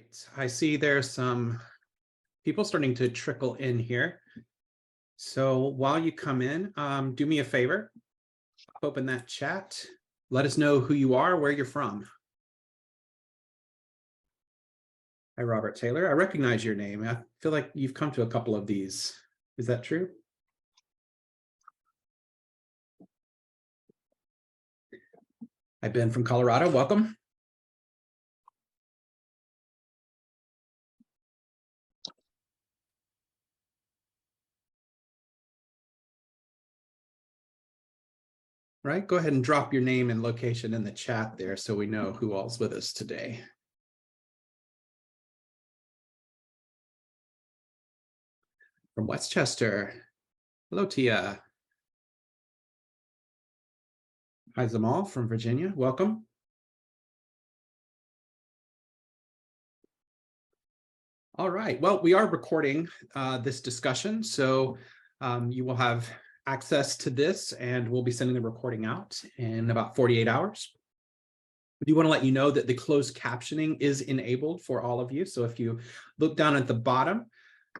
right, I see there's some people starting to trickle in here. So while you come in, do me a favor, open that chat. Let us know who you are, where you're from. Hi, Robert Taylor. I recognize your name. I feel like you've come to a couple of these. Is that true? Hi, Ben from Colorado. Welcome. Right, go ahead and drop your name and location in the chat there so we know who all's with us today. From Westchester. Hello, Tia. Hi, Zamal from Virginia. Welcome. All right. Well, we are recording this discussion, so you will have access to this, and we'll be sending the recording out in about 48 hours. We do want to let you know that the closed captioning is enabled for all of you. So if you look down at the bottom,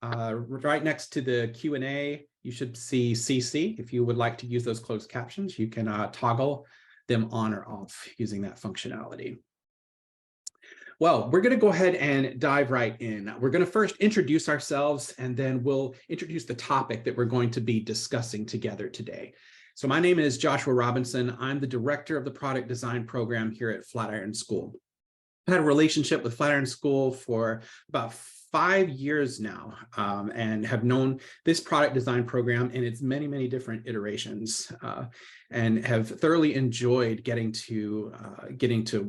right next to the Q&A, you should see CC. If you would like to use those closed captions, you can toggle them on or off using that functionality. Well, we're going to go ahead and dive right in. We're going to first introduce ourselves, and then we'll introduce the topic that we're going to be discussing together today. So my name is Joshua Robinson. I'm the director of the product design program here at Flatiron School. I've had a relationship with Flatiron School for about 5 years now, and have known this product design program in its many, many different iterations, and have thoroughly enjoyed getting to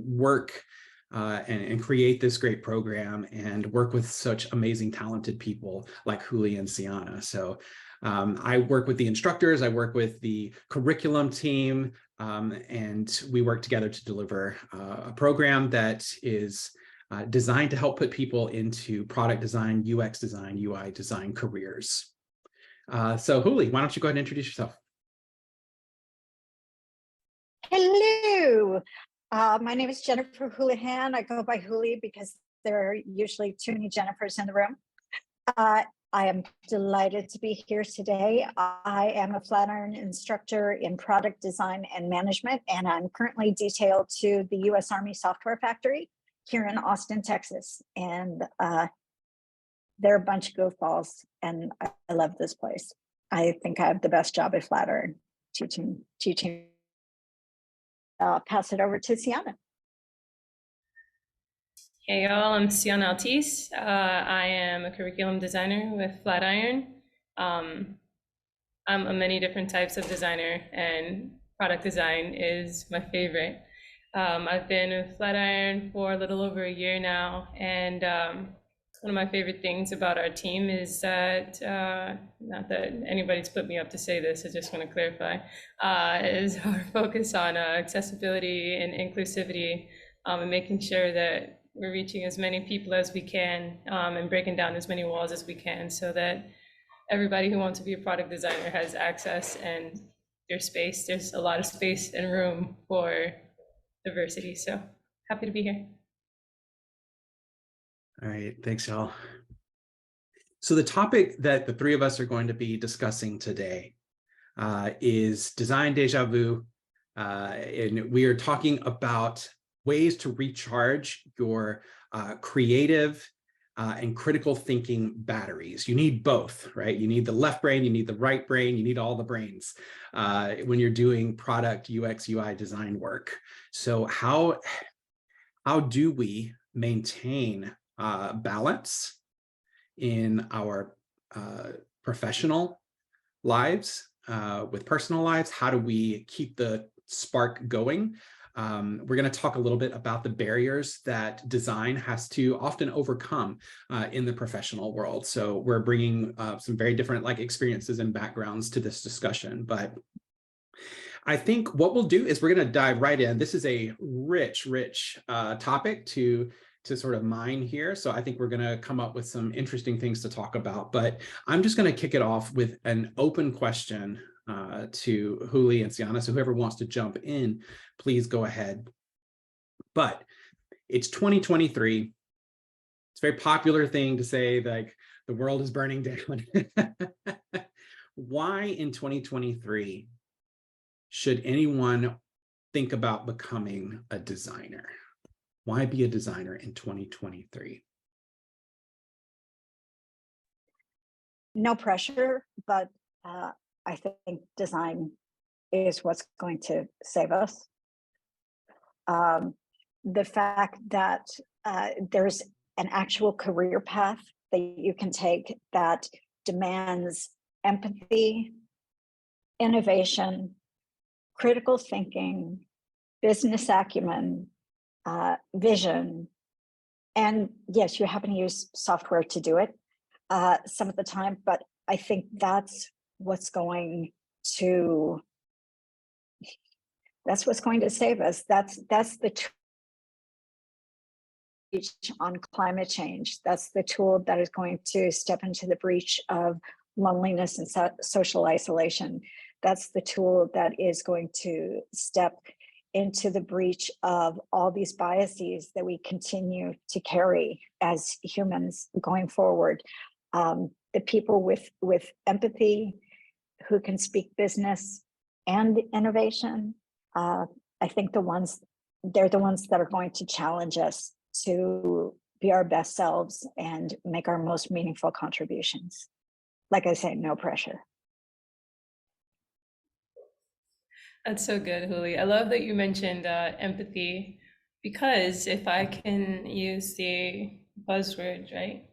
work and create this great program and work with such amazing, talented people like Juli and Sienna. So I work with the instructors, I work with the curriculum team, and we work together to deliver a program that is designed to help put people into product design, UX design, UI design careers. So Juli, why don't you go ahead and introduce yourself? Hello, my name is Jennifer Houlihan. I go by Juli because there are usually too many Jennifers in the room. I am delighted to be here today. I am a Flatiron instructor in product design and management, and I'm currently detailed to the U.S. Army Software Factory here in Austin, Texas. And they're a bunch of goofballs, and I love this place. I think I have the best job at Flatiron, teaching. Pass it over to Sienna. Hey y'all, I'm Sienna Altice. I am a curriculum designer with Flatiron. I'm a many different types of designer, and product design is my favorite. I've been with Flatiron for a little over a year now, and one of my favorite things about our team is that, not that anybody's put me up to say this, I just want to clarify, is our focus on accessibility and inclusivity, and making sure that we're reaching as many people as we can, and breaking down as many walls as we can, so that everybody who wants to be a product designer has access and there's space. There's a lot of space and room for diversity. So happy to be here. All right, thanks, y'all. So the topic that the three of us are going to be discussing today is design deja vu, and we are talking about ways to recharge your creative and critical thinking batteries. You need both, right? You need the left brain, you need the right brain, you need all the brains when you're doing product UX UI design work. So how do we maintain balance in our professional lives with personal lives? How do we keep the spark going? We're going to talk a little bit about the barriers that design has to often overcome in the professional world. So we're bringing some very different experiences and backgrounds to this discussion, but I think what we'll do is we're going to dive right in. This is a rich topic to sort of mine here. So I think we're going to come up with some interesting things to talk about, but I'm just going to kick it off with an open question to Juli and Sienna. So whoever wants to jump in, please go ahead. But it's 2023. it's a very popular thing to say, like the world is burning down. Why in 2023 should anyone think about becoming a designer? Why be a designer in 2023? No pressure, but I think design is what's going to save us. The fact that there's an actual career path that you can take that demands empathy, innovation, critical thinking, business acumen, vision, and yes, you happen to use software to do it some of the time, but I think that's what's going to save us. That's the reach on climate change. That's the tool that is going to step into the breach of loneliness and social isolation. That's the tool that is going to step into the breach of all these biases that we continue to carry as humans going forward. The people with empathy, who can speak business and innovation, I think they're the ones that are going to challenge us to be our best selves and make our most meaningful contributions. Like I say, no pressure. That's so good, Huli. I love that you mentioned empathy, because if I can use the buzzwords, right?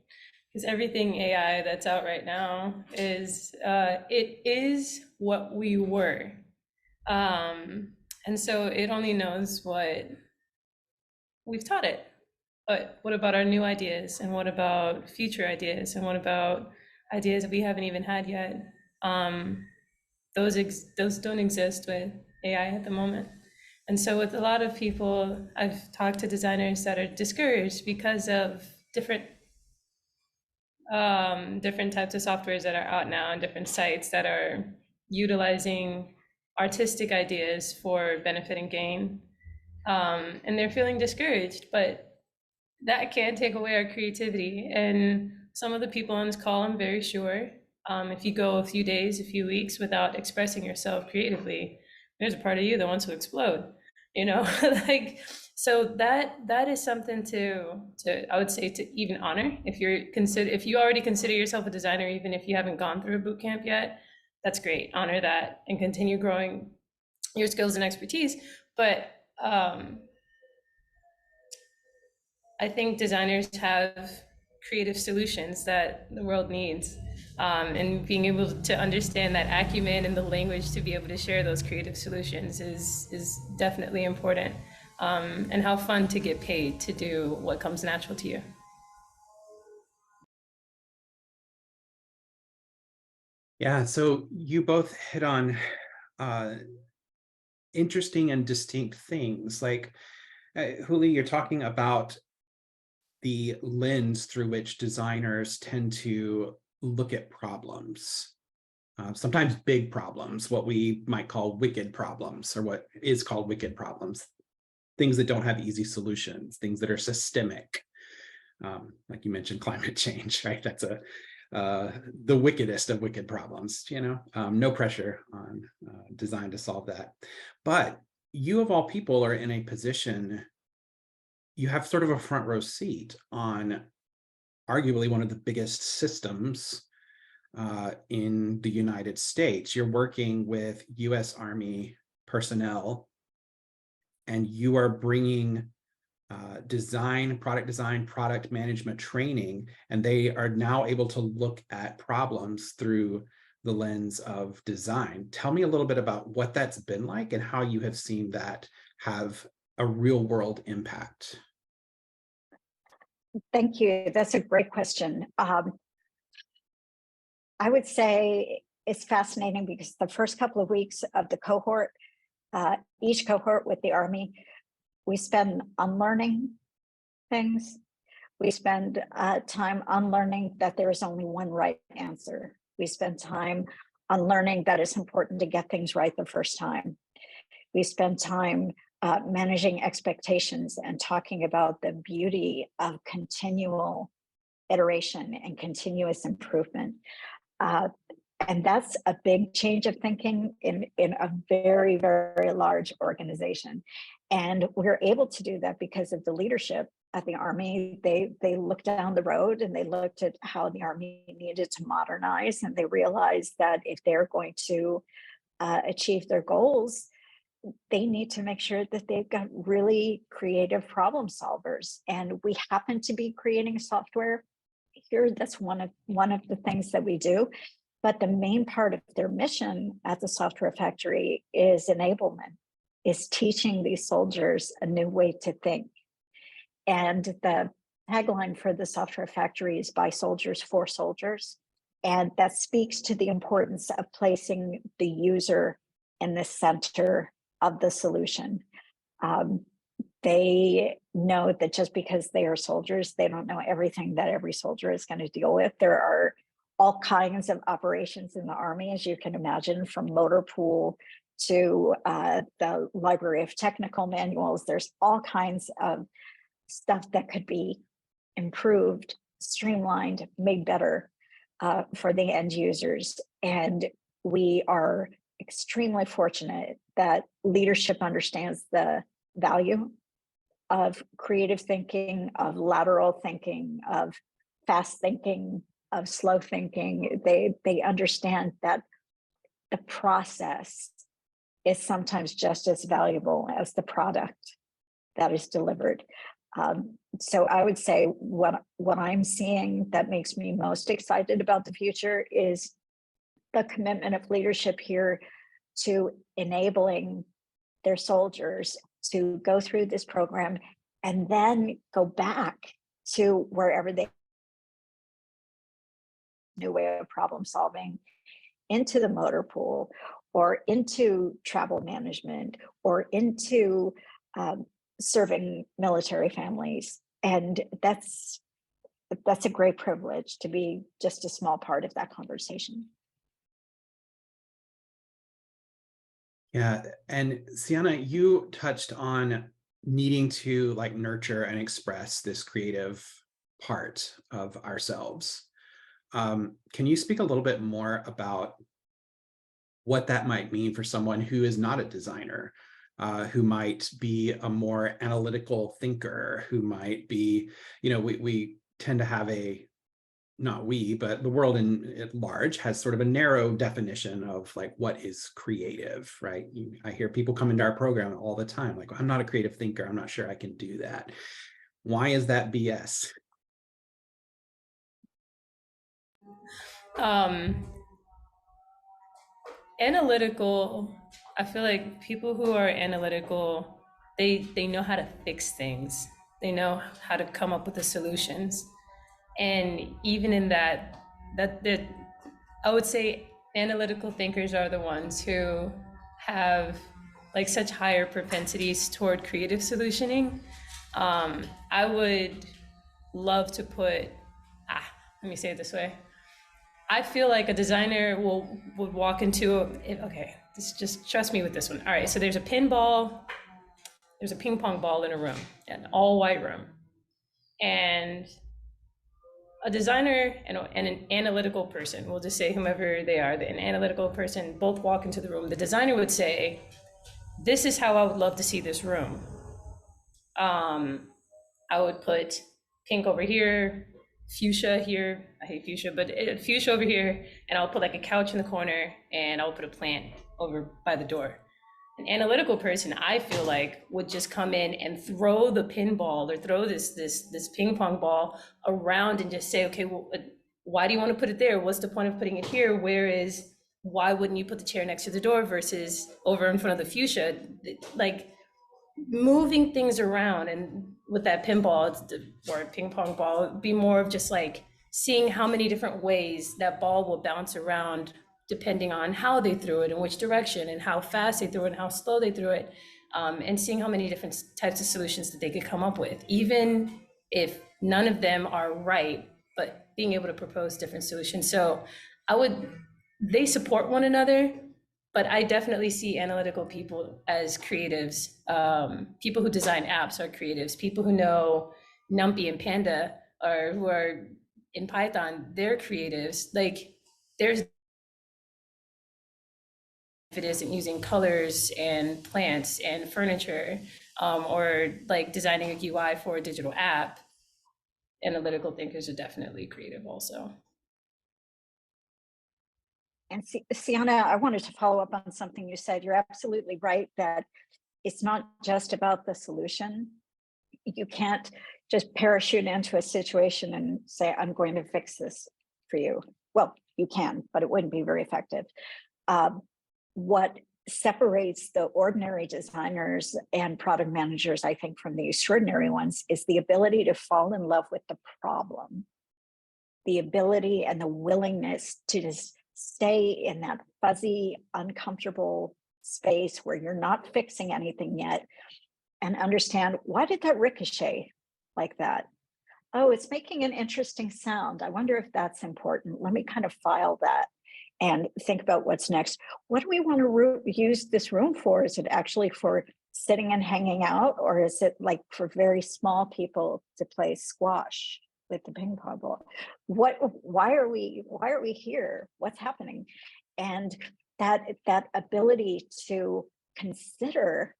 Because everything AI that's out right now is, it is what we were. And so it only knows what we've taught it. But what about our new ideas? And what about future ideas? And what about ideas that we haven't even had yet? Those don't exist with AI at the moment. And so with a lot of people, I've talked to designers that are discouraged because of different types of softwares that are out now and different sites that are utilizing artistic ideas for benefit and gain. And they're feeling discouraged, but that can take away our creativity. And some of the people on this call, I'm very sure, if you go a few days, a few weeks without expressing yourself creatively, there's a part of you that wants to explode, like, so that is something to I would say to even honor. If you already consider yourself a designer, even if you haven't gone through a boot camp yet, that's great. Honor that and continue growing your skills and expertise. But I think designers have creative solutions that the world needs, and being able to understand that acumen and the language to be able to share those creative solutions is definitely important, and how fun to get paid to do what comes natural to you. Yeah, so you both hit on interesting and distinct things. Like, Huli, you're talking about the lens through which designers tend to look at problems, sometimes big problems, what we might call wicked problems, or what is called wicked problems, things that don't have easy solutions, things that are systemic. Like you mentioned, climate change, right? That's the wickedest of wicked problems, no pressure on design to solve that. But you of all people are in a position, you have sort of a front row seat on arguably one of the biggest systems in the United States. You're working with US Army personnel, and you are bringing product management training, and they are now able to look at problems through the lens of design. Tell me a little bit about what that's been like and how you have seen that have a real world impact. Thank you. That's a great question. I would say it's fascinating because the first couple of weeks of the cohort, each cohort with the Army, we spend unlearning things. We spend time unlearning that there is only one right answer. We spend time unlearning that it's important to get things right the first time. We spend time managing expectations and talking about the beauty of continual iteration and continuous improvement. And that's a big change of thinking in a very, very large organization. And we're able to do that because of the leadership at the Army. They looked down the road and they looked at how the Army needed to modernize, and they realized that if they're going to achieve their goals, they need to make sure that they've got really creative problem solvers. And we happen to be creating software here. That's one of the things that we do. But the main part of their mission at the software factory is enablement, is teaching these soldiers a new way to think. And the tagline for the software factory is by soldiers for soldiers. And that speaks to the importance of placing the user in the center of the solution. They know that just because they are soldiers, they don't know everything that every soldier is going to deal with. There are all kinds of operations in the Army, as you can imagine, from motor pool to the Library of Technical Manuals. There's all kinds of stuff that could be improved, streamlined, made better for the end users. And we are extremely fortunate that leadership understands the value of creative thinking, of lateral thinking, of fast thinking, of slow thinking. They understand that the process is sometimes just as valuable as the product that is delivered. So I would say what I'm seeing that makes me most excited about the future is the commitment of leadership here to enabling their soldiers to go through this program and then go back to wherever they new way of problem solving, into the motor pool or into travel management or into serving military families. And that's a great privilege to be just a small part of that conversation. Yeah, and Sienna, you touched on needing to like nurture and express this creative part of ourselves. Can you speak a little bit more about what that might mean for someone who is not a designer, who might be a more analytical thinker, who might be, we tend to have not we, but the world at large has sort of a narrow definition of like what is creative, right? I hear people come into our program all the time, like, I'm not a creative thinker, I'm not sure I can do that. Why is that BS? Analytical, I feel like people who are analytical, they know how to fix things. They know how to come up with the solutions. And even in that I would say analytical thinkers are the ones who have like such higher propensities toward creative solutioning. I would love to put, let me say it this way. I feel like a designer would walk into okay, just trust me with this one. All right, so there's a ping pong ball in a room, an all white room. And a designer and an analytical person, we'll just say whomever they are, an analytical person, both walk into the room. The designer would say, this is how I would love to see this room. I would put pink over here, fuchsia here. I hate fuchsia, but fuchsia over here. And I'll put like a couch in the corner and I'll put a plant over by the door. An analytical person, I feel like, would just come in and throw the pinball or throw this ping pong ball around and just say, okay, well, why do you want to put it there? What's the point of putting it here? Why wouldn't you put the chair next to the door versus over in front of the fuchsia? Like moving things around, and with that pinball or ping pong ball, it'd be more of just like seeing how many different ways that ball will bounce around depending on how they threw it, in which direction, and how fast they threw it, and how slow they threw it, and seeing how many different types of solutions that they could come up with, even if none of them are right, but being able to propose different solutions. So they support one another, but I definitely see analytical people as creatives. People who design apps are creatives. People who know NumPy and Panda who are in Python, they're creatives. Like there's, if it isn't using colors and plants and furniture, or like designing a UI for a digital app, analytical thinkers are definitely creative also. And Sienna, I wanted to follow up on something you said. You're absolutely right that it's not just about the solution. You can't just parachute into a situation and say, I'm going to fix this for you. Well, you can, but it wouldn't be very effective. What separates the ordinary designers and product managers, I think, from the extraordinary ones is the ability to fall in love with the problem, the ability and the willingness to just stay in that fuzzy, uncomfortable space where you're not fixing anything yet, and understand, why did that ricochet like that? Oh, it's making an interesting sound. I wonder if that's important. Let me kind of file that and think about what's next. What do we want to use this room for? Is it actually for sitting and hanging out, or is it like for very small people to play squash with the ping pong ball? Why are we here? What's happening? And that ability to consider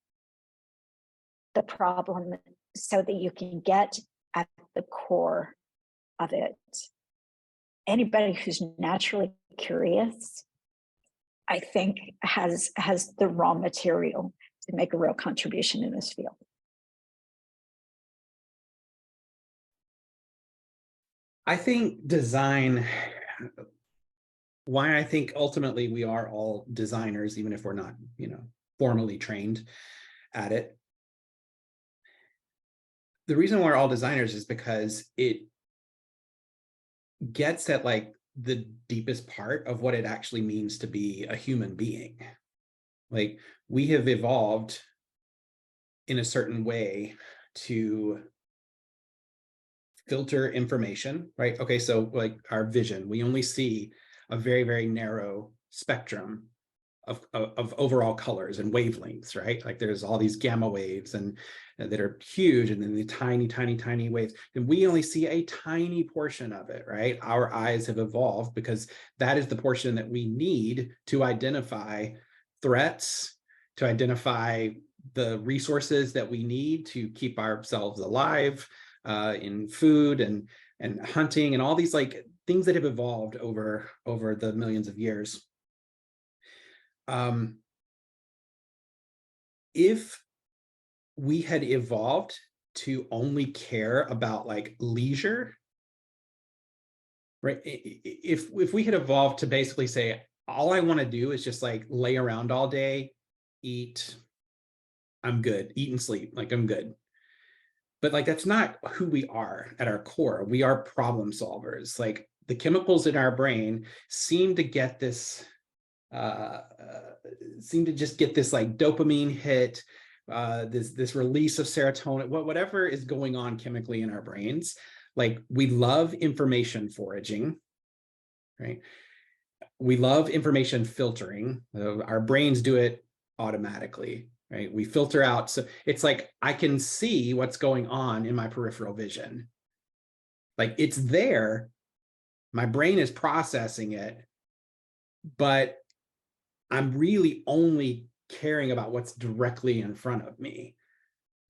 the problem so that you can get at the core of it. Anybody who's naturally curious, I think, has the raw material to make a real contribution in this field. I think design, why I think ultimately we are all designers, even if we're not, formally trained at it. The reason we're all designers is because it gets at like the deepest part of what it actually means to be a human being. Like, we have evolved in a certain way to filter information, right? Okay, so like our vision, we only see a very, very narrow spectrum of overall colors and wavelengths, right? Like there's all these gamma waves and that are huge, and then the tiny, tiny, tiny waves. And we only see a tiny portion of it, right? Our eyes have evolved because that is the portion that we need to identify threats, to identify the resources that we need to keep ourselves alive, in food and hunting and all these like things that have evolved over the millions of years. If we had evolved to only care about like leisure, right? If we had evolved to basically say, all I want to do is just like lay around all day, eat, I'm good, eat and sleep, like I'm good. But like, that's not who we are at our core. We are problem solvers. Like the chemicals in our brain seem to get this, seem to just get this like dopamine hit, this release of serotonin, whatever is going on chemically in our brains. Like, we love information foraging, right? We love information filtering. Our brains do it automatically, right? We filter out. So it's like, I can see what's going on in my peripheral vision. Like, it's there. My brain is processing it, but I'm really only caring about what's directly in front of me,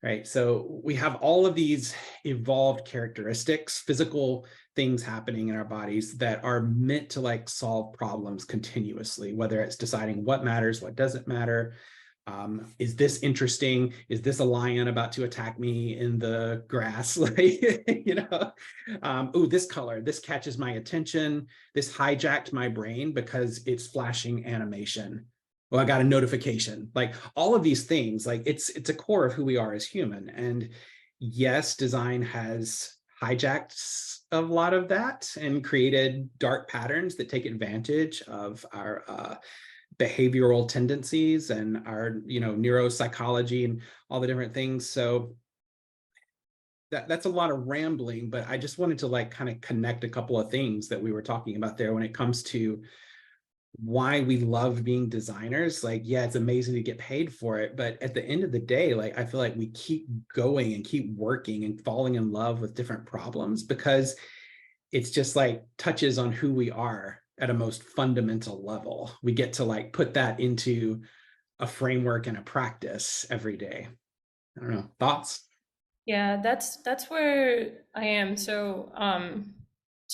right? So we have all of these evolved characteristics, physical things happening in our bodies that are meant to like solve problems continuously, whether it's deciding what matters, what doesn't matter. Is this interesting? Is this a lion about to attack me in the grass? Like, oh, this color, this catches my attention. This hijacked my brain because it's flashing animation. Oh, I got a notification. Like, all of these things, like it's a core of who we are as human. And yes, design has hijacked a lot of that and created dark patterns that take advantage of our behavioral tendencies and our neuropsychology and all the different things. So that's a lot of rambling, but I just wanted to like kind of connect a couple of things that we were talking about there when it comes to why we love being designers. Like, yeah, it's amazing to get paid for it, but at the end of the day, like, I feel like we keep going and keep working and falling in love with different problems because it's just like touches on who we are at a most fundamental level. We get to like put that into a framework and a practice every day. I don't know, thoughts? Yeah, that's where I am. So,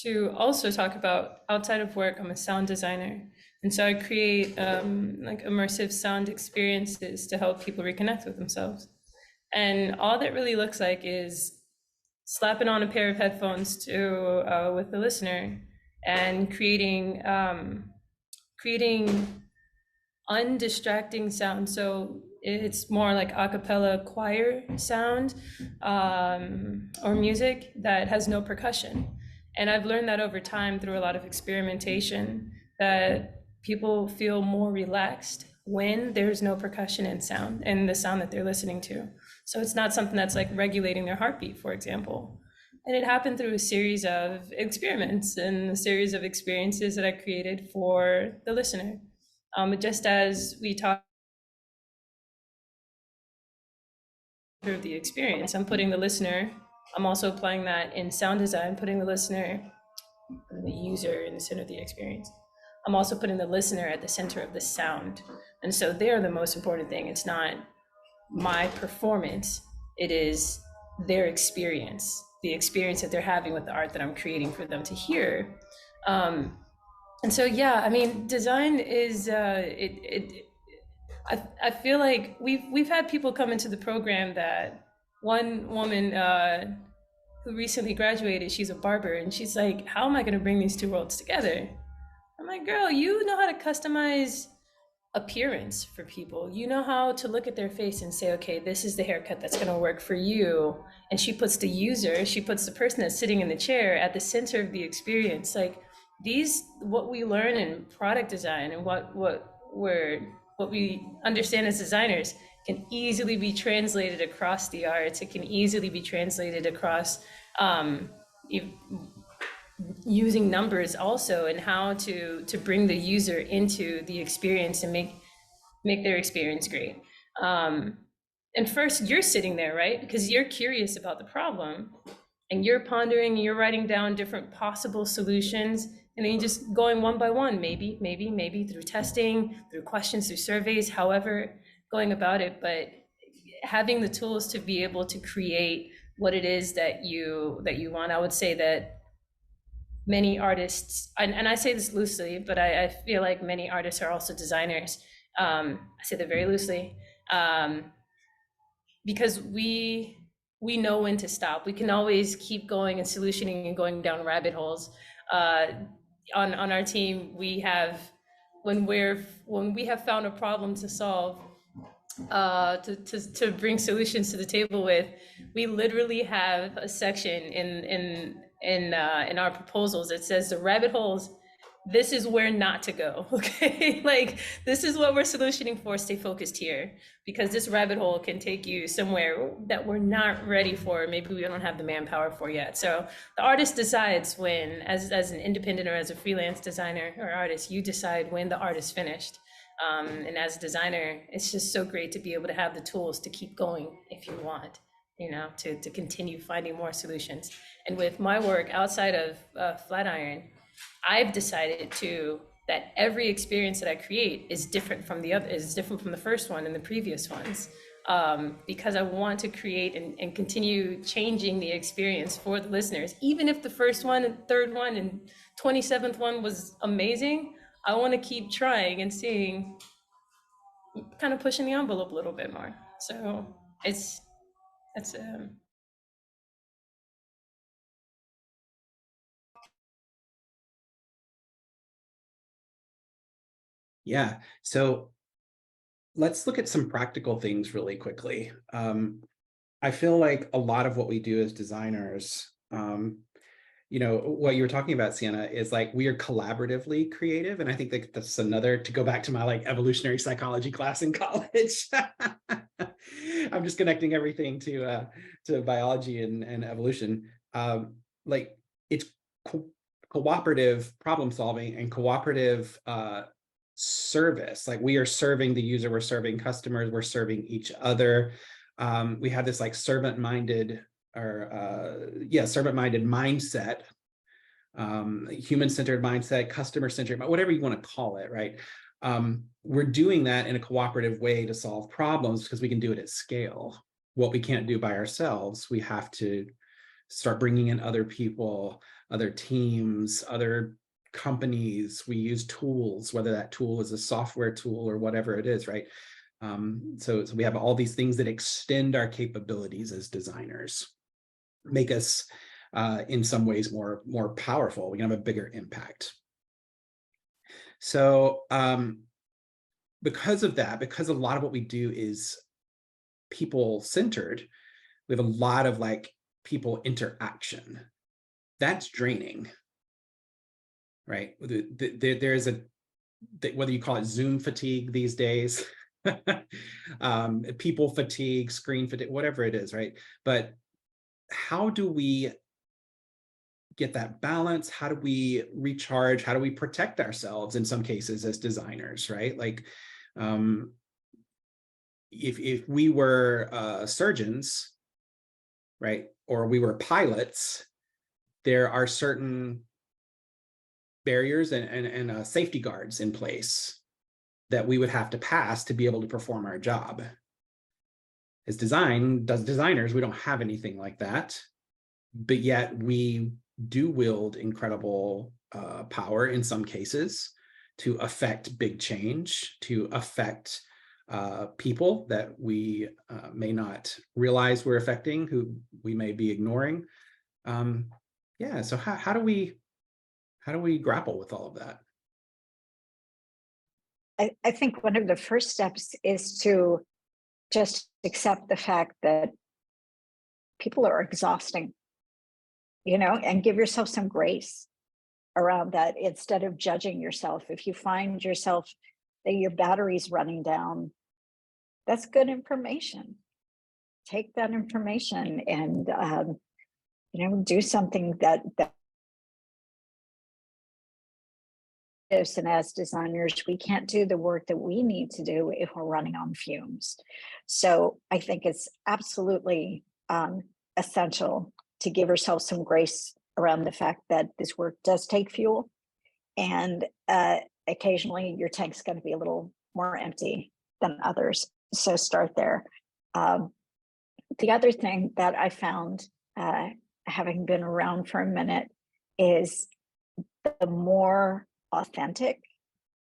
to also talk about outside of work, I'm a sound designer, and so I create like immersive sound experiences to help people reconnect with themselves. And all that really looks like is slapping on a pair of headphones to with the listener and creating undistracting sound. So it's more like a cappella choir sound, or music that has no percussion. And I've learned that over time through a lot of experimentation, that people feel more relaxed when there's no percussion in sound and the sound that they're listening to. So it's not something that's like regulating their heartbeat, for example. And it happened through a series of experiments and a series of experiences that I created for the listener. Just as we talk through the experience, I'm putting the listener, I'm also applying that in sound design, putting the listener, the user in the center of the experience. I'm also putting the listener at the center of the sound. And so they're the most important thing. It's not my performance, it is their experience, the experience that they're having with the art that I'm creating for them to hear. And so, yeah, I mean, design is, I feel like we've had people come into the program. That one woman who recently graduated, she's a barber, and she's like, how am I going to bring these two worlds together? I'm like, girl, you know how to customize appearance for people. You know how to look at their face and say, okay, this is the haircut that's going to work for you. And she puts the user, she puts the person that's sitting in the chair at the center of the experience. Like, these, what we learn in product design and what we understand as designers can easily be translated across the arts. It can easily be translated across using numbers also, and how to bring the user into the experience and make their experience great. And first, you're sitting there, right? Because you're curious about the problem, and you're pondering, you're writing down different possible solutions, and then you're just going one by one, maybe through testing, through questions, through surveys, however going about it. But having the tools to be able to create what it is that you want. I would say that many artists, and I say this loosely, but I feel like many artists are also designers. I say that very loosely, because we know when to stop. We can always keep going and solutioning and going down rabbit holes. On our team, we have, when we have found a problem to solve, to bring solutions to the table with, we literally have a section in our proposals that says the rabbit holes, this is where not to go. Okay, like, this is what we're solutioning for. Stay focused here, because this rabbit hole can take you somewhere that we're not ready for. Maybe we don't have the manpower for yet. So the artist decides when, as an independent or as a freelance designer or artist, you decide when the art is finished. And as a designer, it's just so great to be able to have the tools to keep going if you want, to continue finding more solutions. And with my work outside of Flatiron, I've decided that every experience that I create is different from the first one and the previous ones, because I want to create and continue changing the experience for the listeners. Even if the first one and third one and 27th one was amazing, I want to keep trying and seeing, kind of pushing the envelope a little bit more. So that's Yeah. So let's look at some practical things really quickly. I feel like a lot of what we do as designers, what you were talking about, Sienna, is like we are collaboratively creative. And I think that's another, to go back to my like evolutionary psychology class in college. I'm just connecting everything to biology and evolution. Like, it's cooperative problem solving and cooperative service. Like, we are serving the user, we're serving customers, we're serving each other. We have this like servant-minded mindset human-centered mindset, customer-centered, whatever you want to call it, right? We're doing that in a cooperative way to solve problems because we can do it at scale. What we can't do by ourselves, we have to start bringing in other people, other teams, other companies. We use tools, whether that tool is a software tool or whatever it is, right? So we have all these things that extend our capabilities as designers, make us in some ways more powerful. We can have a bigger impact. So because of that, because a lot of what we do is people-centered, we have a lot of like people interaction. That's draining, right? There's whether you call it Zoom fatigue these days, people fatigue, screen fatigue, whatever it is, right? But how do we get that balance? How do we recharge? How do we protect ourselves in some cases as designers, right? Like, if we were surgeons, right, or we were pilots, there are certain barriers and safety guards in place that we would have to pass to be able to perform our job. As designers, we don't have anything like that, but yet we do wield incredible power in some cases to affect big change, to affect people that we may not realize we're affecting, who we may be ignoring. Yeah, so how do we grapple with all of that? I think one of the first steps is to just accept the fact that people are exhausting, and give yourself some grace around that instead of judging yourself. If you find yourself that your battery's running down, that's good information. Take that information and do something that is. And as designers, we can't do the work that we need to do if we're running on fumes. So I think it's absolutely essential to give ourselves some grace around the fact that this work does take fuel, and occasionally your tank's going to be a little more empty than others. So start there. The other thing that I found, having been around for a minute, is the more authentic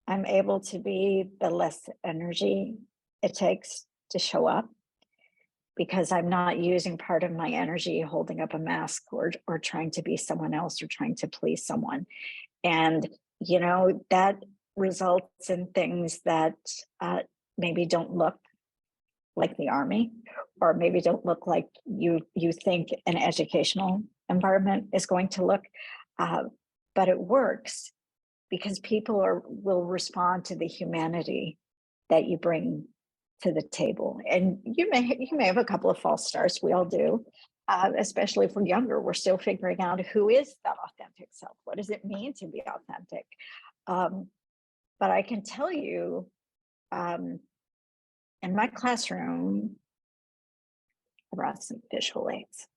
I'm able to be, the less energy it takes to show up, because I'm not using part of my energy holding up a mask or trying to be someone else or trying to please someone. And, that results in things that maybe don't look like the Army, or maybe don't look like you think an educational environment is going to look, but it works because people will respond to the humanity that you bring to the table. And you may have a couple of false starts. We all do, especially if we're younger. We're still figuring out who is that authentic self. What does it mean to be authentic? But I can tell you, in my classroom, I brought some visual aids.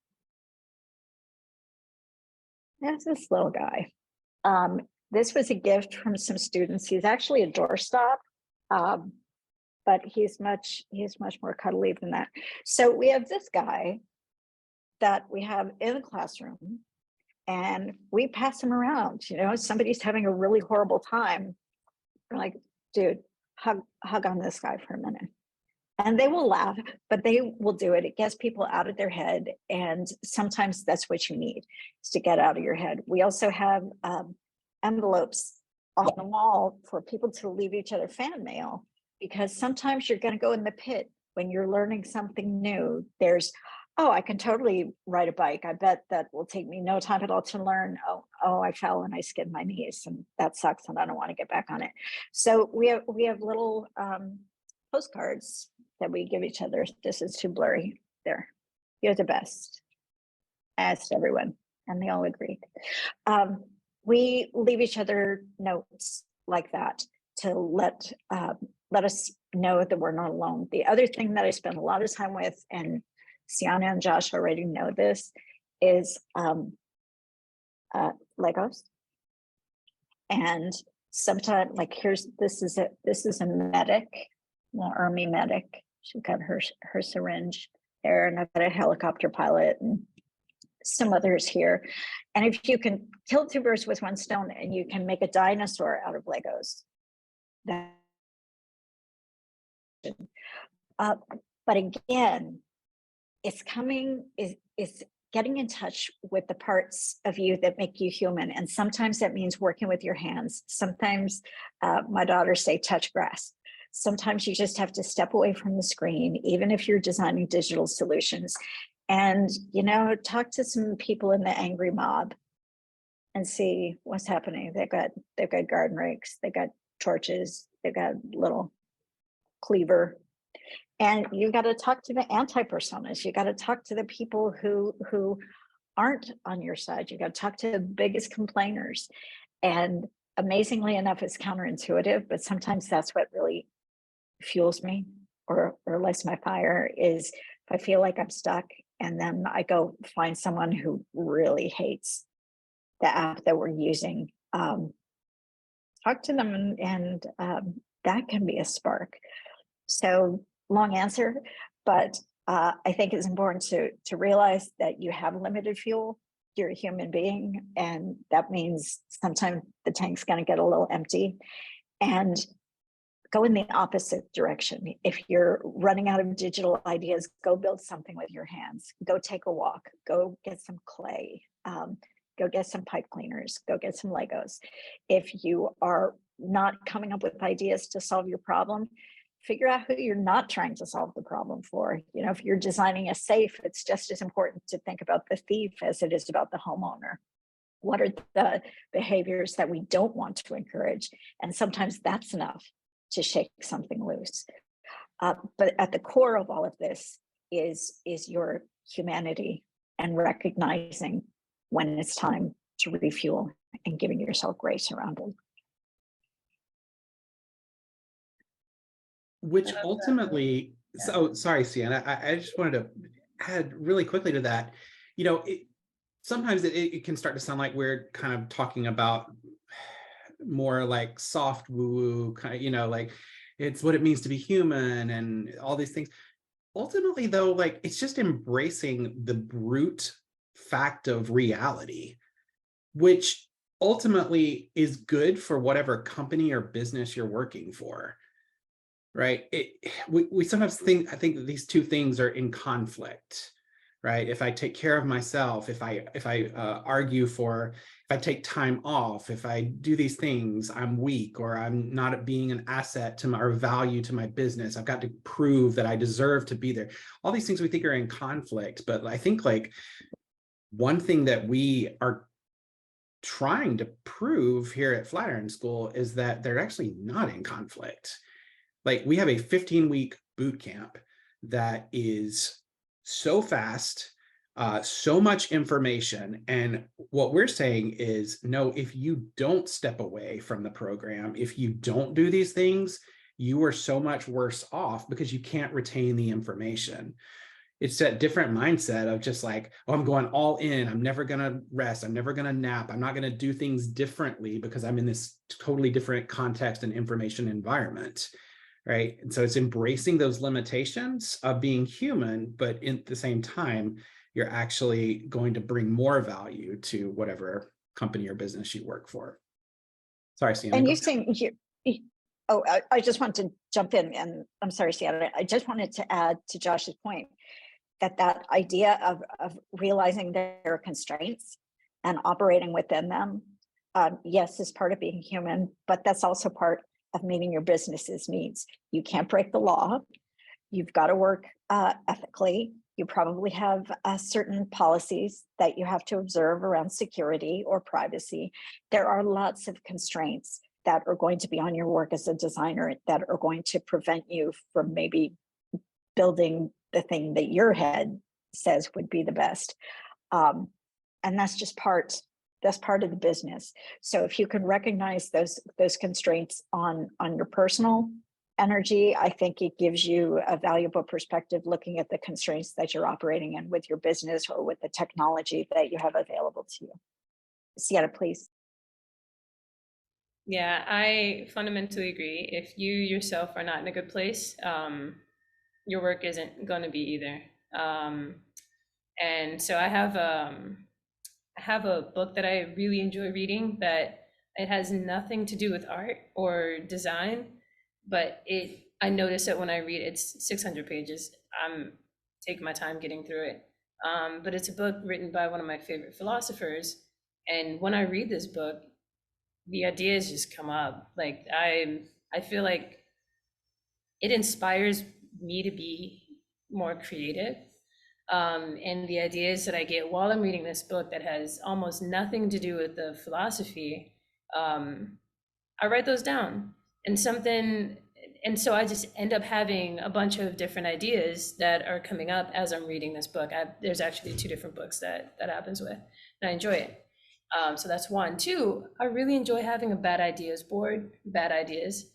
There's this little guy. This was a gift from some students. He's actually a doorstop, but he's much more cuddly than that. So we have this guy that we have in the classroom, and we pass him around. Somebody's having a really horrible time. We're like, dude, hug on this guy for a minute. And they will laugh, but they will do it. It gets people out of their head. And sometimes that's what you need, is to get out of your head. We also have envelopes on the wall for people to leave each other fan mail, because sometimes you're going to go in the pit when you're learning something new. There's, I can totally ride a bike. I bet that will take me no time at all to learn. Oh, I fell and I skinned my knees, and that sucks, and I don't want to get back on it. So we have little postcards that we give each other. This is too blurry. There, you're the best. I asked everyone, and they all agreed. We leave each other notes like that to let us know that we're not alone. The other thing that I spend a lot of time with, and Sienna and Josh already know this, is Legos. And sometimes, like, this is a medic, well, Army medic. She's got her syringe there, and I've got a helicopter pilot and some others here. And if you can kill two birds with one stone, and you can make a dinosaur out of Legos, that. But again, it's getting in touch with the parts of you that make you human. And sometimes that means working with your hands. Sometimes my daughters say touch grass. Sometimes you just have to step away from the screen, even if you're designing digital solutions, and, you know, talk to some people in the angry mob and see what's happening. They've got garden rakes, they've got torches, they've got little cleaver. And you got to talk to the anti-personas. You got to talk to the people who aren't on your side. You got to talk to the biggest complainers. And amazingly enough, it's counterintuitive, but sometimes that's what really fuels me or lights my fire, is if I feel like I'm stuck, and then I go find someone who really hates the app that we're using. Talk to them, and that can be a spark. So, long answer, but I think it's important to realize that you have limited fuel. You're a human being, and that means sometimes the tank's going to get a little empty, and go in the opposite direction. If you're running out of digital ideas, go build something with your hands. Go take a walk. Go get some clay. Go get some pipe cleaners. Go get some Legos. If you are not coming up with ideas to solve your problem, figure out who you're not trying to solve the problem for. You know, if you're designing a safe, it's just as important to think about the thief as it is about the homeowner. What are the behaviors that we don't want to encourage? And sometimes that's enough to shake something loose. But at the core of all of this is your humanity, and recognizing when it's time to refuel and giving yourself grace around it. Which ultimately, so sorry, Sienna, I just wanted to add really quickly to that. You know, sometimes it can start to sound like we're kind of talking about more like soft woo-woo, kind of, you know, like it's what it means to be human and all these things. Ultimately, though, like it's just embracing the brute fact of reality, which ultimately is good for whatever company or business you're working for. Right. We sometimes think that these two things are in conflict, right? If I take care of myself, if I argue for, if I take time off, if I do these things, I'm weak, or I'm not being an asset to my, or value to my business. I've got to prove that I deserve to be there. All these things we think are in conflict, but I think like one thing that we are trying to prove here at Flatiron School is that they're actually not in conflict. Like we have a 15-week boot camp that is so fast, so much information. And what we're saying is, no, if you don't step away from the program, if you don't do these things, you are so much worse off because you can't retain the information. It's that different mindset of just like, oh, I'm going all in. I'm never going to rest. I'm never going to nap. I'm not going to do things differently because I'm in this totally different context and information environment. Right. And so it's embracing those limitations of being human, but at the same time, you're actually going to bring more value to whatever company or business you work for. Sorry, Sienna. And you saying I just want to jump in, and I'm sorry, Sienna. I just wanted to add to Josh's point that idea of realizing there are constraints and operating within them, yes, is part of being human, but that's also part of meeting your business's needs. You can't break the law. You've got to work ethically. You probably have certain policies that you have to observe around security or privacy. There are lots of constraints that are going to be on your work as a designer that are going to prevent you from maybe building the thing that your head says would be the best. And that's just part of the business. So if you can recognize those constraints on your personal energy, I think it gives you a valuable perspective looking at the constraints that you're operating in with your business or with the technology that you have available to you. Sienna, please. Yeah, I fundamentally agree. If you yourself are not in a good place, your work isn't going to be either. And so I have a book that I really enjoy reading that it has nothing to do with art or design, but I notice that when I read it, it's 600 pages. I'm taking my time getting through it. But it's a book written by one of my favorite philosophers. And when I read this book, the ideas just come up. Like I feel like it inspires me to be more creative. And the ideas that I get while I'm reading this book that has almost nothing to do with the philosophy, I write those down. And something, and so I just end up having a bunch of different ideas that are coming up as I'm reading this book. There's actually 2 different books that happens with, and I enjoy it. So that's one. 2, I really enjoy having a bad ideas board, bad ideas,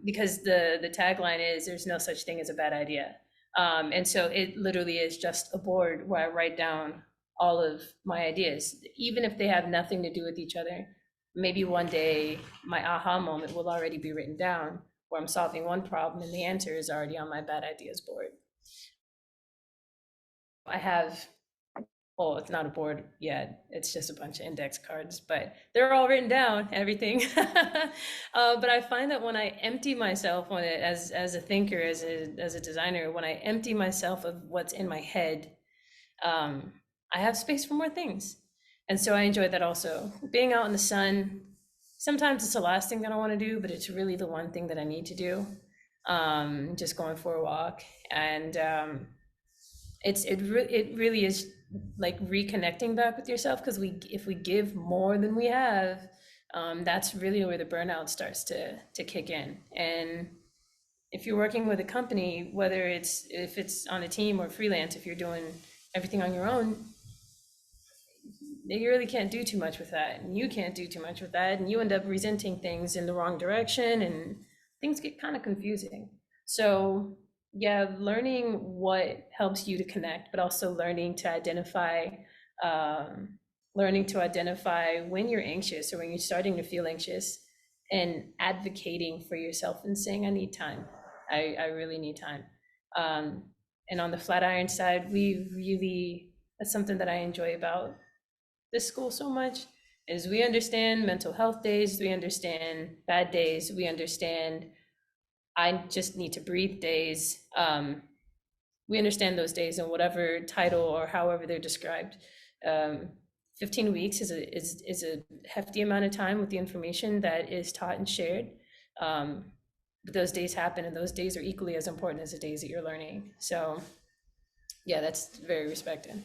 because the tagline is there's no such thing as a bad idea. And so it literally is just a board where I write down all of my ideas, even if they have nothing to do with each other. Maybe one day my aha moment will already be written down where I'm solving one problem and the answer is already on my bad ideas board. I have, well, it's not a board yet, it's just a bunch of index cards, but they're all written down, everything. But I find that when I empty myself on it as a thinker, as a designer, when I empty myself of what's in my head, I have space for more things. And so I enjoy that also. Being out in the sun, sometimes it's the last thing that I want to do, but it's really the one thing that I need to do. Just going for a walk. And it really is like reconnecting back with yourself, because if we give more than we have, that's really where the burnout starts to kick in. And if you're working with a company, whether if it's on a team or freelance, if you're doing everything on your own, you really can't do too much with that, and you can't do too much with that, and you end up resenting things in the wrong direction, and things get kind of confusing. So yeah, learning what helps you to connect, but also learning to identify when you're anxious or when you're starting to feel anxious, and advocating for yourself and saying, I need time. I really need time. And on the Flatiron side, that's something that I enjoy about this school so much, is we understand mental health days, we understand bad days, we understand I just need to breathe days. We understand those days in whatever title or however they're described. 15 weeks is a hefty amount of time with the information that is taught and shared. But those days happen, and those days are equally as important as the days that you're learning. So yeah, that's very respected.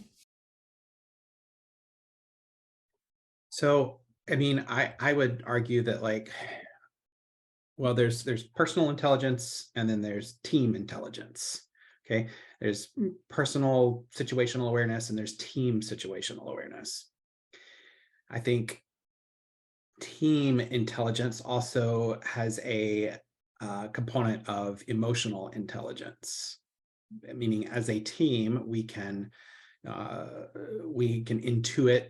So, I mean, I would argue that, like, well, there's personal intelligence and then there's team intelligence. Okay. There's personal situational awareness and there's team situational awareness. I think team intelligence also has a component of emotional intelligence, meaning as a team, we can intuit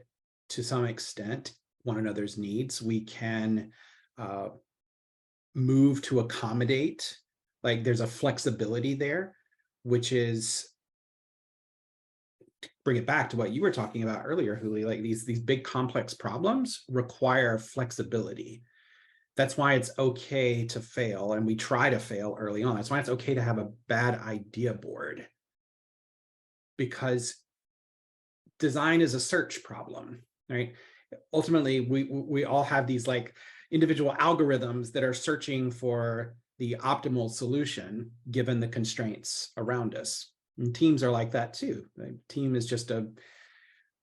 to some extent one another's needs. We can move to accommodate, like there's a flexibility there, which is, to bring it back to what you were talking about earlier, Huli, like these big complex problems require flexibility. That's why it's okay to fail, and we try to fail early on. That's why it's okay to have a bad idea board, because design is a search problem, right? Ultimately, we all have these like individual algorithms that are searching for the optimal solution given the constraints around us. And teams are like that too. A team is just a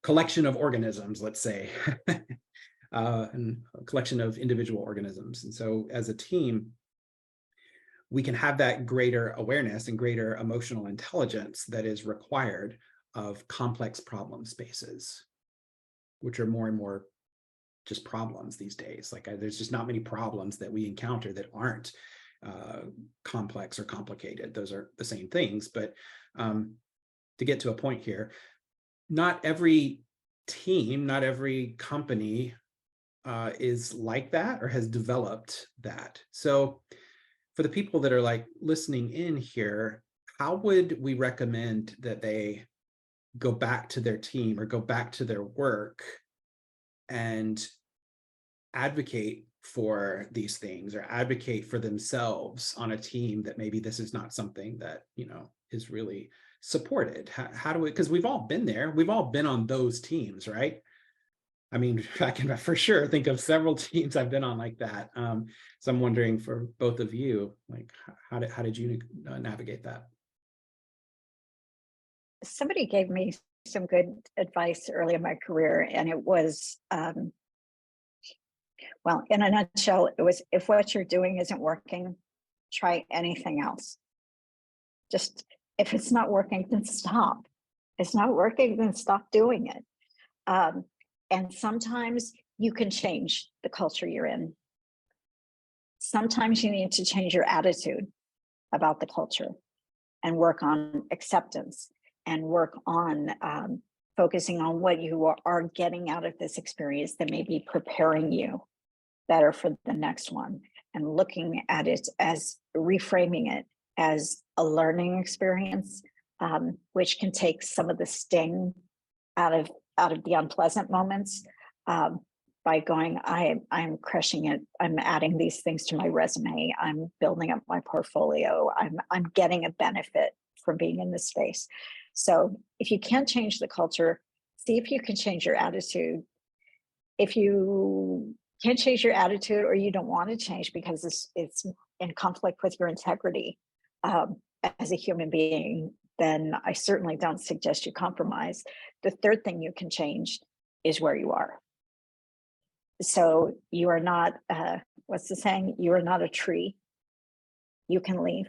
collection of organisms, let's say, and a collection of individual organisms. And so as a team, we can have that greater awareness and greater emotional intelligence that is required of complex problem spaces, which are more and more just problems these days. Like there's just not many problems that we encounter that aren't complex or complicated. Those are the same things, but to get to a point here, not every team, not every company is like that or has developed that. So for the people that are like listening in here, how would we recommend that they go back to their team or go back to their work and advocate for these things or advocate for themselves on a team that maybe this is not something that, you know, is really supported? How do we, because we've all been there, we've all been on those teams, right? I mean, I can for sure think of several teams I've been on like that. So I'm wondering for both of you, like, how did you navigate that? Somebody gave me some good advice early in my career, and it was, well, in a nutshell, it was, if what you're doing isn't working, try anything else. Just, if it's not working, then stop. If it's not working, then stop doing it. And sometimes you can change the culture you're in. Sometimes you need to change your attitude about the culture and work on acceptance and work on focusing on what you are getting out of this experience that may be preparing you better for the next one, and looking at it as, reframing it as a learning experience, which can take some of the sting out of the unpleasant moments, by going, I'm crushing it. I'm adding these things to my resume. I'm building up my portfolio. I'm getting a benefit from being in this space. So if you can't change the culture, see if you can change your attitude. If you can't change your attitude, or you don't want to change because it's in conflict with your integrity as a human being, then I certainly don't suggest you compromise. The third thing you can change is where you are. So you are not, what's the saying? You are not a tree. You can leave.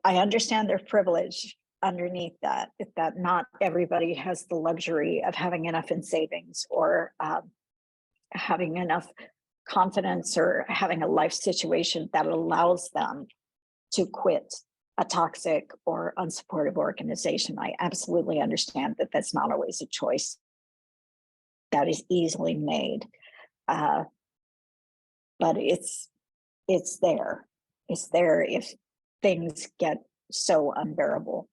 I understand their privilege underneath that, that not everybody has the luxury of having enough in savings, or having enough confidence, or having a life situation that allows them to quit a toxic or unsupportive organization. I absolutely understand that that's not always a choice that is easily made, but it's there. It's there if things get so unbearable.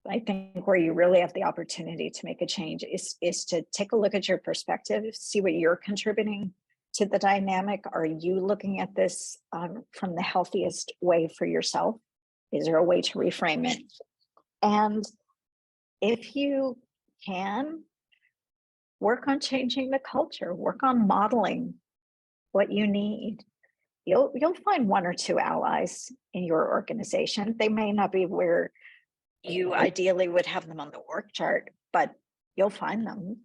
I think where you really have the opportunity to make a change is to take a look at your perspective, see what you're contributing to the dynamic. Are you looking at this from the healthiest way for yourself? Is there a way to reframe it? And if you can, work on changing the culture, work on modeling what you need. You'll find one or two allies in your organization. They may not be where you ideally would have them on the org chart, but you'll find them,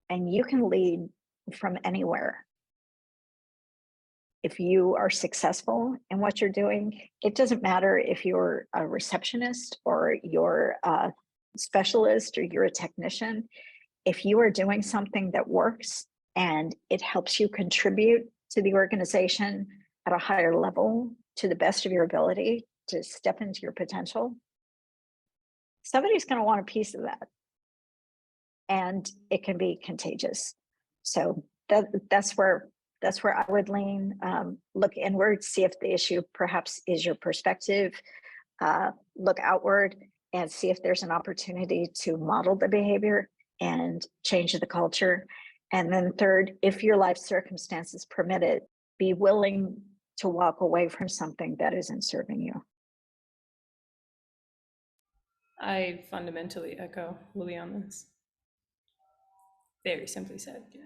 and you can lead from anywhere. If you are successful in what you're doing, it doesn't matter if you're a receptionist or you're a specialist or you're a technician. If you are doing something that works and it helps you contribute to the organization at a higher level, to the best of your ability to step into your potential, somebody's going to want a piece of that, and it can be contagious. So that's where I would lean. Look inward, see if the issue perhaps is your perspective. Look outward and see if there's an opportunity to model the behavior and change the culture. And then third, if your life circumstances permit it, be willing to walk away from something that isn't serving you. I fundamentally echo Lily on this. Very simply said, yeah.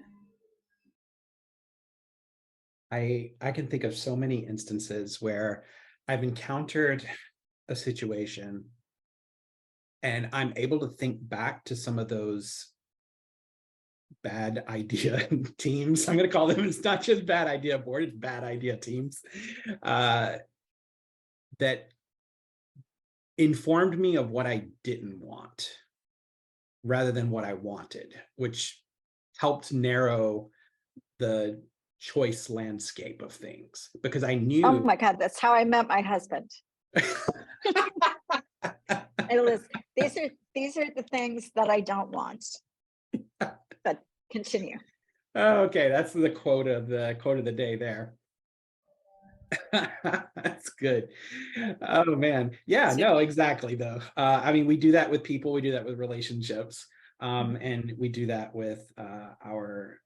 I can think of so many instances where I've encountered a situation and I'm able to think back to some of those bad idea teams. I'm going to call them, it's not just bad idea board, it's bad idea teams that informed me of what I didn't want rather than what I wanted, which helped narrow the choice landscape of things, because I knew. Oh my God, that's how I met my husband. These are the things that I don't want. But continue. Okay, that's the quote of the day there. That's good. Oh man. Yeah, no, exactly though. I mean, we do that with people, we do that with relationships, and we do that with our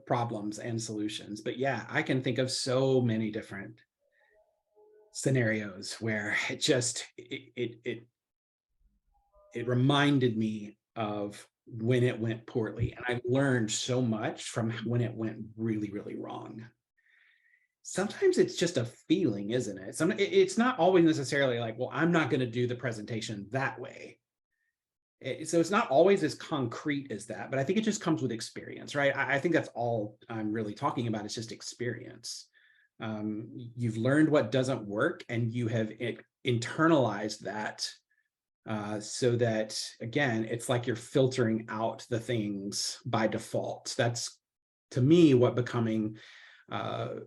problems and solutions. But yeah, I can think of so many different scenarios where it reminded me of when it went poorly, and I learned so much from when it went really, really wrong. Sometimes it's just a feeling, isn't it? It's not always necessarily like, well, I'm not going to do the presentation that way. So it's not always as concrete as that, but I think it just comes with experience, right? I think that's all I'm really talking about. It's just experience. You've learned what doesn't work, and you have internalized that, so that, again, it's like you're filtering out the things by default. That's, to me, what becoming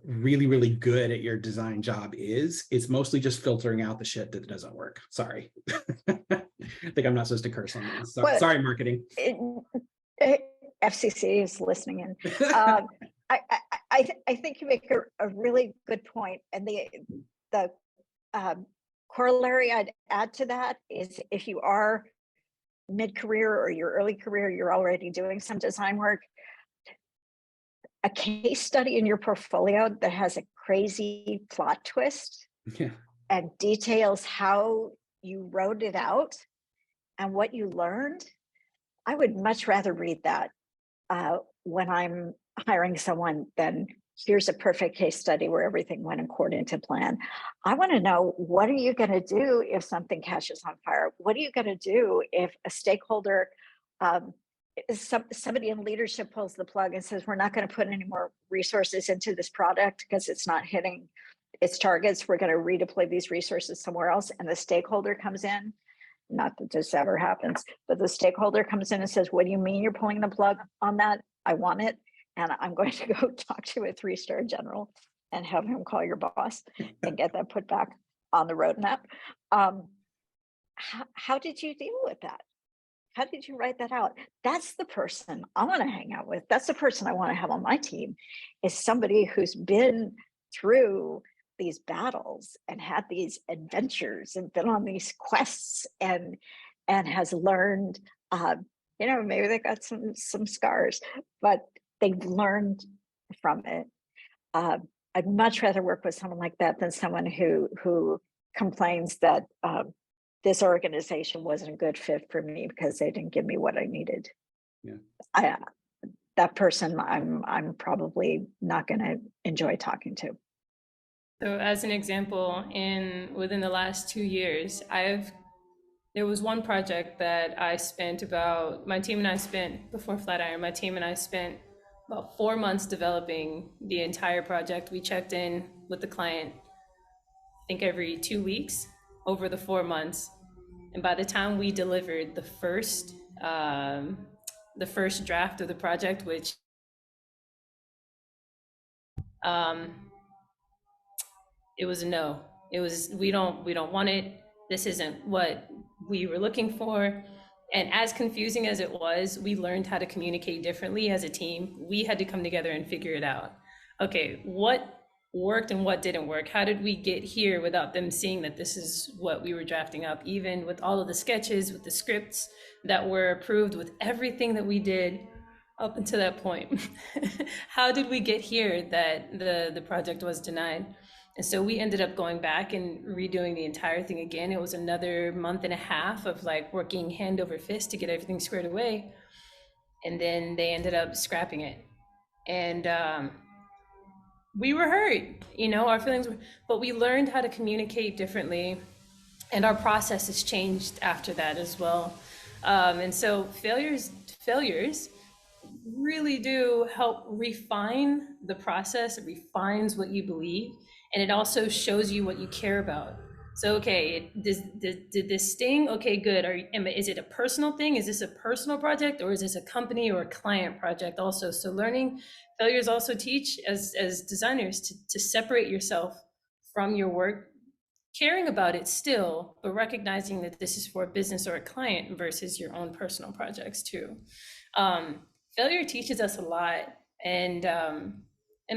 really, really good at your design job is. It's mostly just filtering out the shit that doesn't work. Sorry. I think I'm not supposed to curse on this. So, sorry, marketing. FCC is listening in. I think you make a really good point, and the corollary I'd add to that is, if you are mid-career or your early career, you're already doing some design work, a case study in your portfolio that has a crazy plot twist, yeah, and details how you wrote it out and what you learned. I would much rather read that when I'm hiring someone than here's a perfect case study where everything went according to plan. I want to know, what are you going to do if something catches on fire? What are you going to do if a stakeholder, somebody in leadership pulls the plug and says, we're not going to put any more resources into this product because it's not hitting its targets. We're going to redeploy these resources somewhere else. And the stakeholder comes in, not that this ever happens, but the stakeholder comes in and says, what do you mean you're pulling the plug on that? I want it. And I'm going to go talk to a 3-star general and have him call your boss and get that put back on the roadmap. How did you deal with that? How did you write that out? That's the person I want to hang out with. That's the person I want to have on my team, is somebody who's been through these battles and had these adventures and been on these quests and has learned, maybe they got some scars, but they've learned from it. I'd much rather work with someone like that than someone who complains that this organization wasn't a good fit for me because they didn't give me what I needed. Yeah. That person, I'm probably not going to enjoy talking to. So as an example, within the last 2 years, there was one project that my team and I spent before Flatiron, my team and I spent about 4 months developing the entire project. We checked in with the client, I think every 2 weeks over the 4 months. And by the time we delivered the first draft of the project, which it was a no. It was, we don't want it. This isn't what we were looking for. And as confusing as it was, we learned how to communicate differently as a team. We had to come together and figure it out. Okay, what worked and what didn't work? How did we get here without them seeing that this is what we were drafting up, even with all of the sketches, with the scripts that were approved, with everything that we did up until that point? How did we get here that the project was denied? And so we ended up going back and redoing the entire thing again. It was another month and a half of like working hand over fist to get everything squared away. And then they ended up scrapping it. And we were hurt, our feelings were, but we learned how to communicate differently. And our process has changed after that as well. And so failures really do help refine the process. It refines what you believe. And it also shows you what you care about. So, okay, did this sting? Okay, good. Is it a personal thing? Is this a personal project, or is this a company or a client project also? So failures also teach as designers to separate yourself from your work, caring about it still, but recognizing that this is for a business or a client versus your own personal projects too. Failure teaches us a lot, and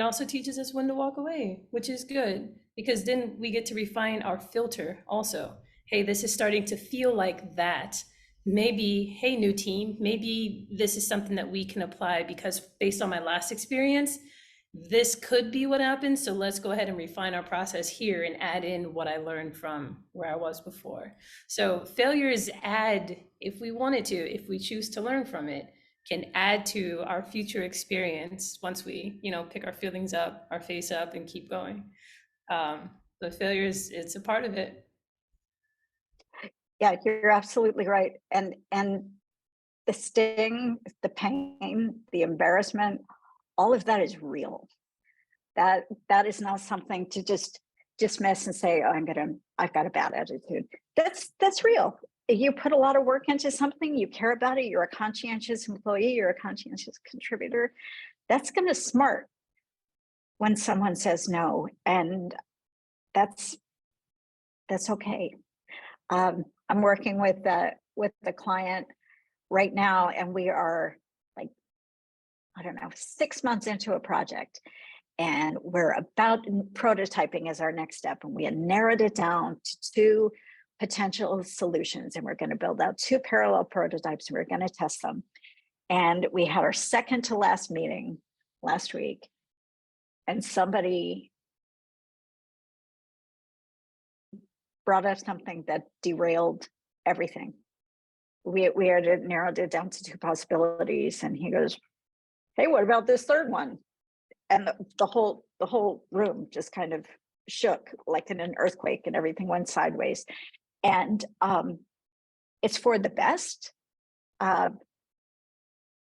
also teaches us when to walk away, which is good because then we get to refine our filter also. Hey, this is starting to feel like that. Maybe, hey, new team, maybe this is something that we can apply because based on my last experience, this could be what happens. So let's go ahead and refine our process here and add in what I learned from where I was before. So failures add, if we wanted to, if we choose to learn from it, can add to our future experience once we, pick our feelings up, our face up, and keep going. But failures, it's a part of it. Yeah, you're absolutely right. And the sting, the pain, the embarrassment, all of that is real. That is not something to just dismiss and say, oh, I've got a bad attitude. That's real. You put a lot of work into something, you care about it, you're a conscientious employee, you're a conscientious contributor. That's going to smart when someone says no. And that's okay. I'm working with the client right now, and we are like, I don't know, 6 months into a project, and we're about prototyping as our next step. And we had narrowed it down to 2 potential solutions, and we're going to build out 2 parallel prototypes, and we're going to test them. And we had our second to last meeting last week, and somebody brought up something that derailed everything. We had narrowed it down to 2 possibilities, and he goes, hey, what about this third one? And the whole room just kind of shook like in an earthquake, and everything went sideways. And it's for the best. I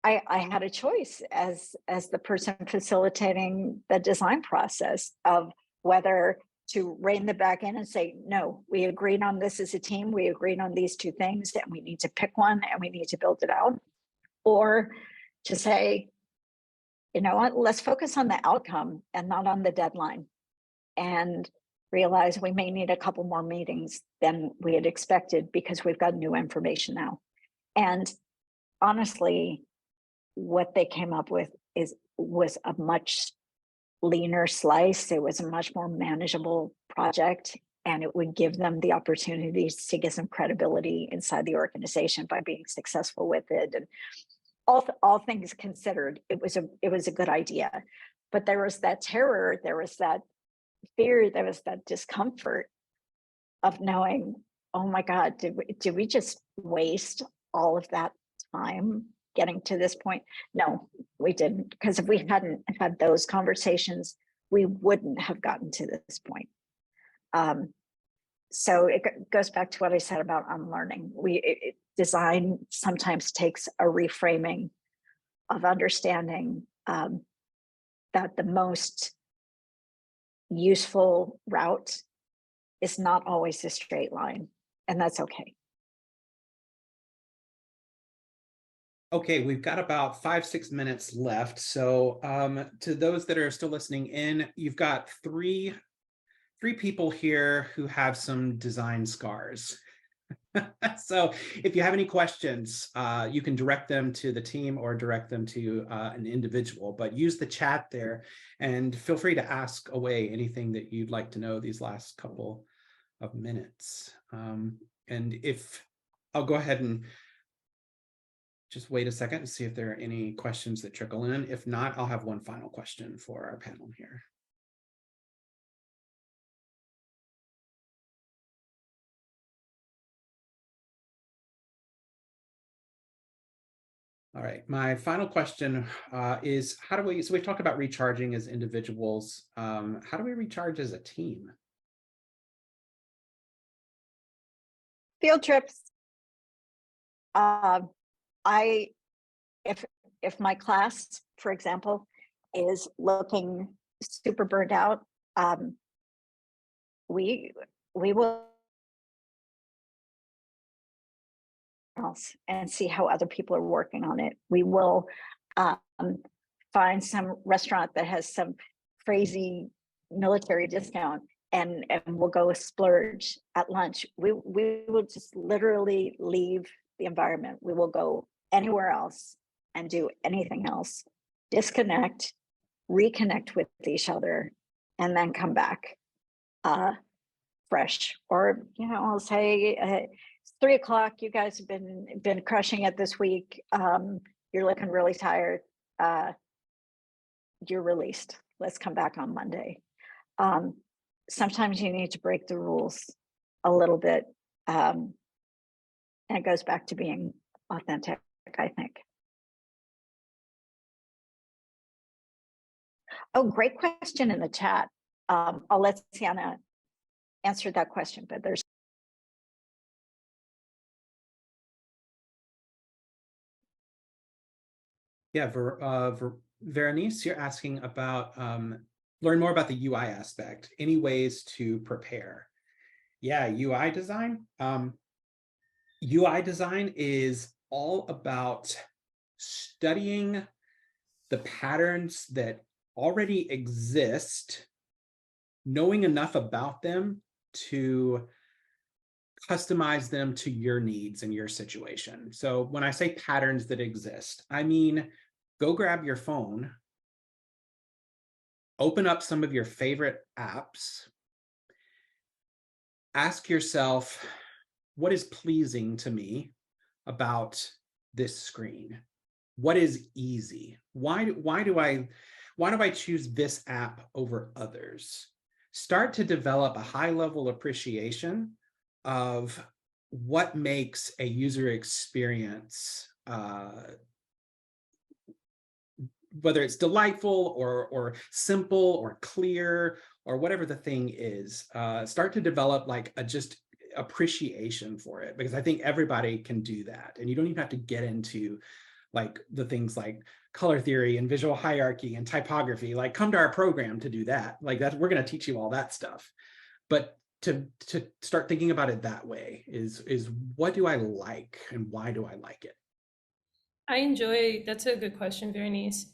had a choice as the person facilitating the design process of whether to rein the back in and say, no, we agreed on this as a team. We agreed on these 2 things, and we need to pick one and we need to build it out. Or to say, you know what, let's focus on the outcome and not on the deadline, and realize we may need a couple more meetings than we had expected because we've got new information now. And honestly, what they came up with was a much leaner slice. It was a much more manageable project, and it would give them the opportunities to get some credibility inside the organization by being successful with it. And all things considered, it was a good idea. But there was that terror, there was that fear, there was that discomfort of knowing, oh my God, did we just waste all of that time getting to this point? No, we didn't, because if we hadn't had those conversations, we wouldn't have gotten to this point. So it goes back to what I said about unlearning. Design sometimes takes a reframing of understanding that the most useful route is not always a straight line, and that's okay. Okay, we've got about 5-6 minutes left. So to those that are still listening in, you've got three people here who have some design scars. So if you have any questions, you can direct them to the team or direct them to an individual, but use the chat there and feel free to ask away anything that you'd like to know these last couple of minutes. And if I'll go ahead and just wait a second and see if there are any questions that trickle in. If not, I'll have one final question for our panel here. All right, my final question is so we've talked about recharging as individuals. How do we recharge as a team? Field trips. If my class, for example, is looking super burned out, we will and see how other people are working on it. We will find some restaurant that has some crazy military discount and we'll go splurge at lunch. We will just literally leave the environment. We will go anywhere else and do anything else, disconnect, reconnect with each other, and then come back fresh. Or, you know, I'll say it's 3 o'clock. You guys have been crushing it this week. You're looking really tired. You're released. Let's come back on Monday. Sometimes you need to break the rules a little bit. And it goes back to being authentic, I think. Oh, great question in the chat. I'll let Sienna answer that question, but there's. Yeah, Veronice, you're asking about learn more about the UI aspect. Any ways to prepare? Yeah, UI design. UI design is all about studying the patterns that already exist, knowing enough about them to customize them to your needs and your situation. So when I say patterns that exist, I mean, go grab your phone, open up some of your favorite apps, ask yourself, what is pleasing to me about this screen? What is easy? Why do I choose this app over others? Start to develop a high level appreciation of what makes a user experience, whether it's delightful or simple or clear or whatever the thing is. Start to develop like a just appreciation for it, because I think everybody can do that. And you don't even have to get into like the things like color theory and visual hierarchy and typography. Like, come to our program to do that. Like that, we're going to teach you all that stuff. But to start thinking about it that way is what do I like and why do I like it? That's a good question, Veronice.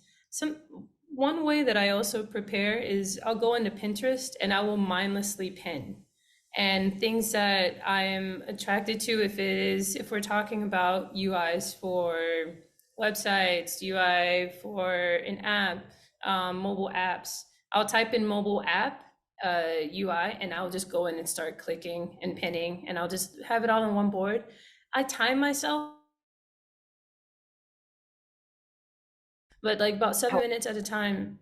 One way that I also prepare is I'll go into Pinterest and I will mindlessly pin. And things that I am attracted to, if we're talking about UIs for websites, UI for an app, mobile apps, I'll type in mobile app UI and I'll just go in and start clicking and pinning, and I'll just have it all on one board. I time myself, but like about 7 minutes at a time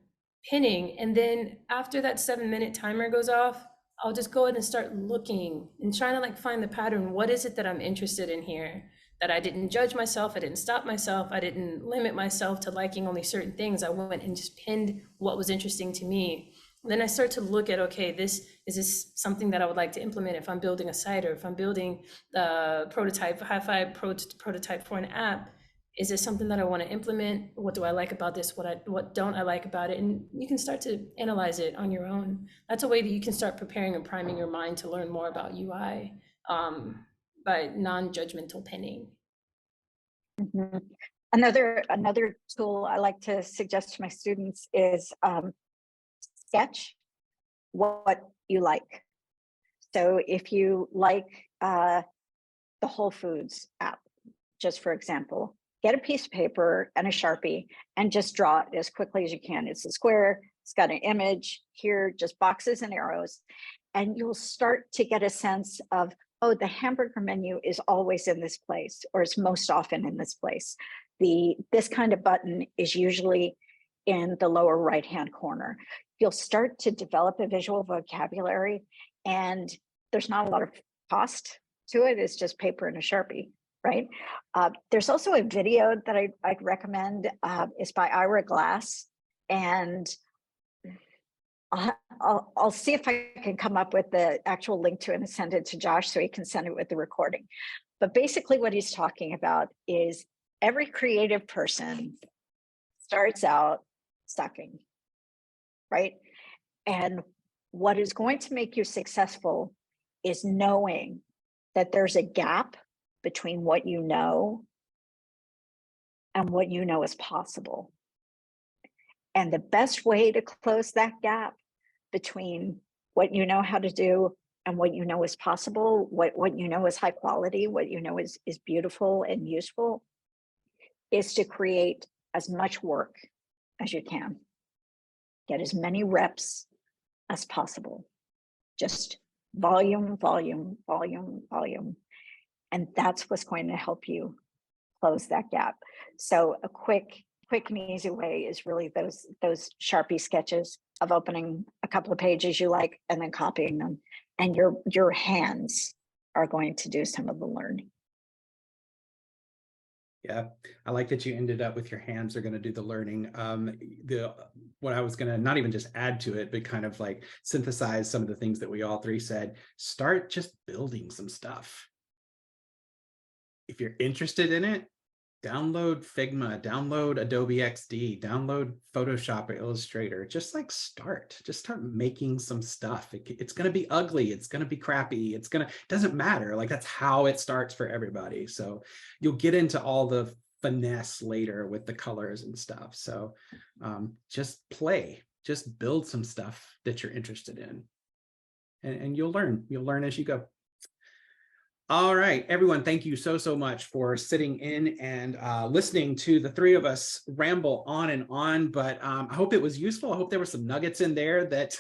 pinning. And then after that 7-minute timer goes off, I'll just go ahead and start looking and trying to like find the pattern. What is it that I'm interested in here? That I didn't judge myself, I didn't stop myself, I didn't limit myself to liking only certain things. I went and just pinned what was interesting to me. And then I start to look at, okay, is this something that I would like to implement if I'm building a site, or if I'm building a prototype, hi-fi prototype for an app. Is this something that I want to implement? What do I like about this? What don't I like about it? And you can start to analyze it on your own. That's a way that you can start preparing and priming your mind to learn more about UI by non-judgmental pinning. Mm-hmm. Another tool I like to suggest to my students is sketch what you like. So if you like the Whole Foods app, just for example, get a piece of paper and a Sharpie and just draw it as quickly as you can. It's a square, it's got an image here, just boxes and arrows. And you'll start to get a sense of, oh, the hamburger menu is always in this place, or it's most often in this place. This kind of button is usually in the lower right-hand corner. You'll start to develop a visual vocabulary, and there's not a lot of cost to it. It's just paper and a Sharpie. Right. There's also a video that I'd recommend. It's by Ira Glass, and I'll see if I can come up with the actual link to it and send it to Josh so he can send it with the recording. But basically what he's talking about is every creative person starts out sucking, right? And what is going to make you successful is knowing that there's a gap between what you know and what you know is possible. And the best way to close that gap between what you know how to do and what you know is possible, what you know is high quality, what you know is beautiful and useful, is to create as much work as you can. Get as many reps as possible. Just volume, volume, volume, volume. And that's what's going to help you close that gap. So a quick and easy way is really those Sharpie sketches of opening a couple of pages you like and then copying them. And your hands are going to do some of the learning. Yeah, I like that you ended up with your hands are going to do the learning. What I was going to not even just add to it, but kind of like synthesize some of the things that we all three said. Start just building some stuff. If you're interested in it, download Figma, download Adobe XD, download Photoshop or Illustrator. Just start making some stuff. It's going to be ugly. It's going to be crappy. Doesn't matter. That's how it starts for everybody. So you'll get into all the finesse later with the colors and stuff. So just play, just build some stuff that you're interested in, and you'll learn as you go. All right, everyone, thank you so much for sitting in and listening to the three of us ramble on and on, but I hope it was useful. I hope there were some nuggets in there that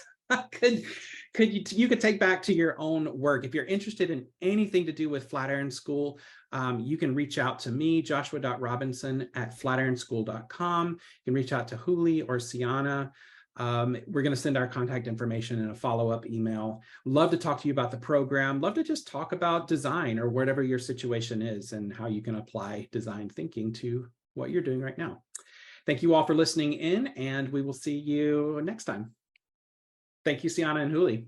you could take back to your own work. If you're interested in anything to do with Flatiron School, you can reach out to me, joshua.robinson@flatironschool.com. You can reach out to Huli or Sienna. We're going to send our contact information in a follow-up email. Love to talk to you about the program. Love to just talk about design or whatever your situation is and how you can apply design thinking to what you're doing right now. Thank you all for listening in, and we will see you next time. Thank you, Sienna and Huli.